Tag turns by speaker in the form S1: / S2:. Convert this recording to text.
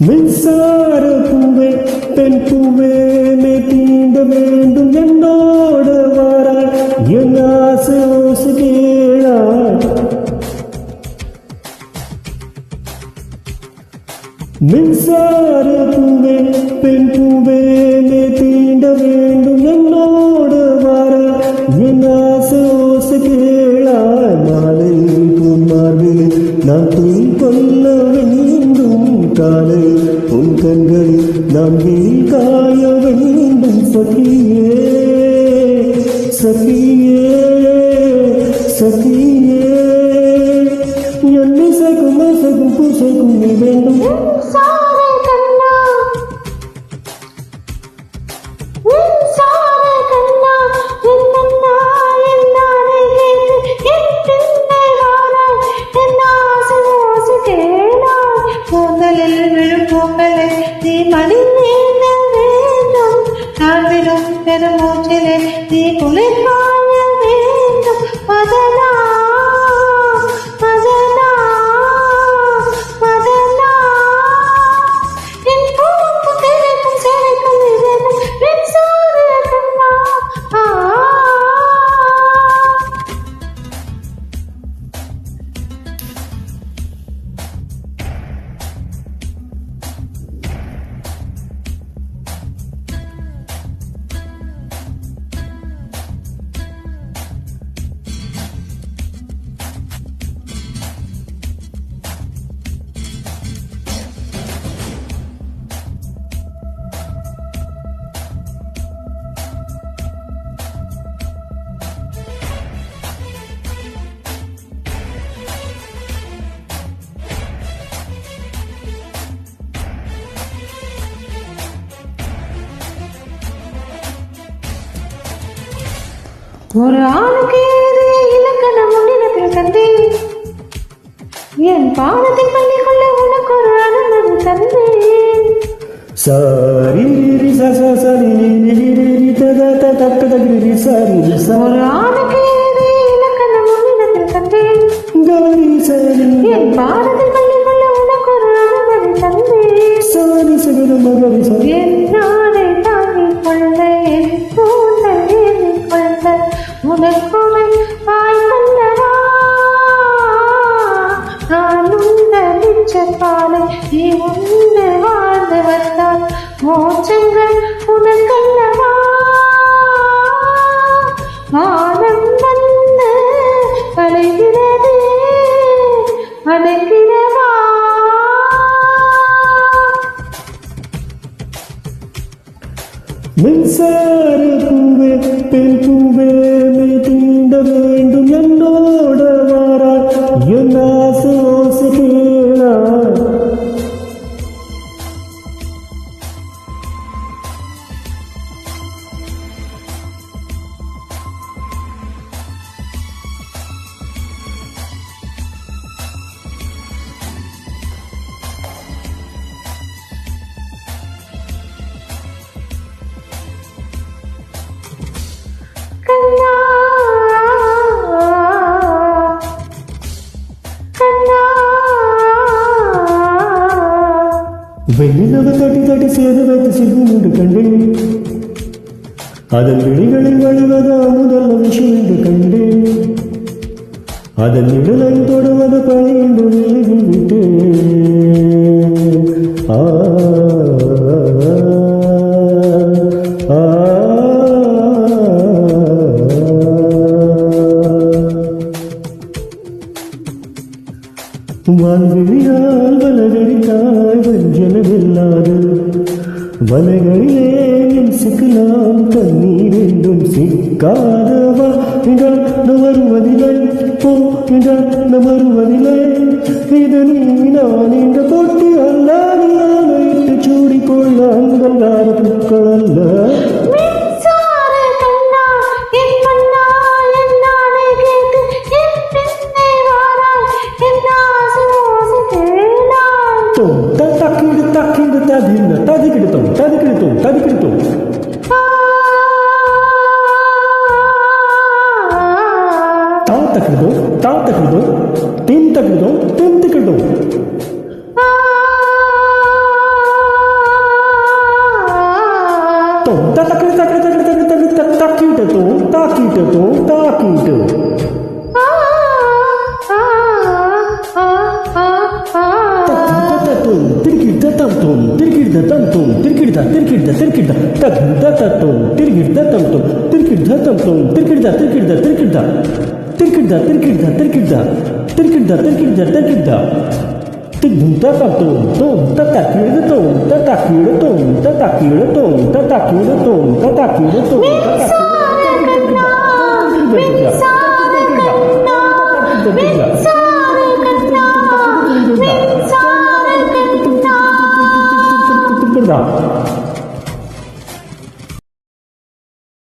S1: மின்சார பூவே பெண் பூவே மே தீண்ட வேண்டும் என்னோட வாராய் என் ஆசை ஓசை கேளாய். மின்சார பூவே பெண் பூவே மே தீண்ட வேண்டும் என்னோட வாராய் என் ஆசை ஓசை கேளாய். மாலையில் பொன்மார்பிலே நான் துணி கொள்ள வேண்டும் காலை உன் கண்களில் நான் வெயில் காய வேண்டும். சகியே சகியே சகியே என்னை சகும் பூசைக்கும் நீ வேண்டும்.
S2: நீ மடிநேர்ந்த வேண்டும் காவிலும் பெருமூச்சிலே நீ குளிர்காய வேண்டும். மதனா மதனா மதனா என் பூவுக்கு தேவைக்கும் சேவைக்கும் இதெல்லாம் மின்சார கண்ணா. ஒரு ஆணுக்கு ஏது இலக்கணம் உன்னிடத்தில் தந்தேன். என் பாதத்தில் பள்ளிக்குள்ள உனக்கு ஒரு அனுமதி தந்தேன்.
S1: சாரி
S2: ஒரு ஆணுக்கு ஏது இலக்கணம் உன்னிடத்தில் தந்தேன். என் பாதத்தில் பள்ளிக்குள்ள உனக்கு ஒரு அனுமதி தந்தேன். என் நாளை தாங்கிக் கொள்ள என் தூண்டல் ஏறிக் கொள்ள உனக்குமை வாய்ப்பல்லவா. நான் உண்ட மிச்சப்பாலை நீ உண்டு வாழ்ந்து வந்தால் மோச்சங்கள் உனக்கல்லவா. வானம் வந்து கலைகிறது அடைக்கிறவா.
S1: மின்சார பூவே பெண் பூவே மே தீண்ட வேண்டும் என்னோட வாராய் என் ஆசை ஓசை கேளாய்.
S2: கண்ணா கண்ணா
S1: வெண்ணிலவு தட்டி தட்டி சேது வைத்து சிறுமி என்று கண்டேன். அதன் விழிகளில் வழிவதா முதல் விஷயம் என்று கண்டேன். அதன் நிழலை தொடுவது பழி என்று விட்டேன். வாழ்விழியால் வலகடித்தாய் வஞ்சனமில்லாது வலைகளிலே என் சிக்கலாம் தண்ணீர் என்றும் சிக்காதவா என்றால் வருவதில்லை. போ என்றால் வருவதில்லை. இது நீ நான் என்ற போட்டி அல்ல. நீட்டு சூடிக்கொள்ள அங்கங்கார பூக்கள் அல்ல. ததிக்கிடுத்தோம் தாத்தக்கிடுதோம் tom tom tirkida tirkida tirkida tirkida tirkida tirkida tirkida tirkida tirkida tidum ta tom tom ta takira tom ta takira tom ta takira tom ta takira tom ta takira tom ta takira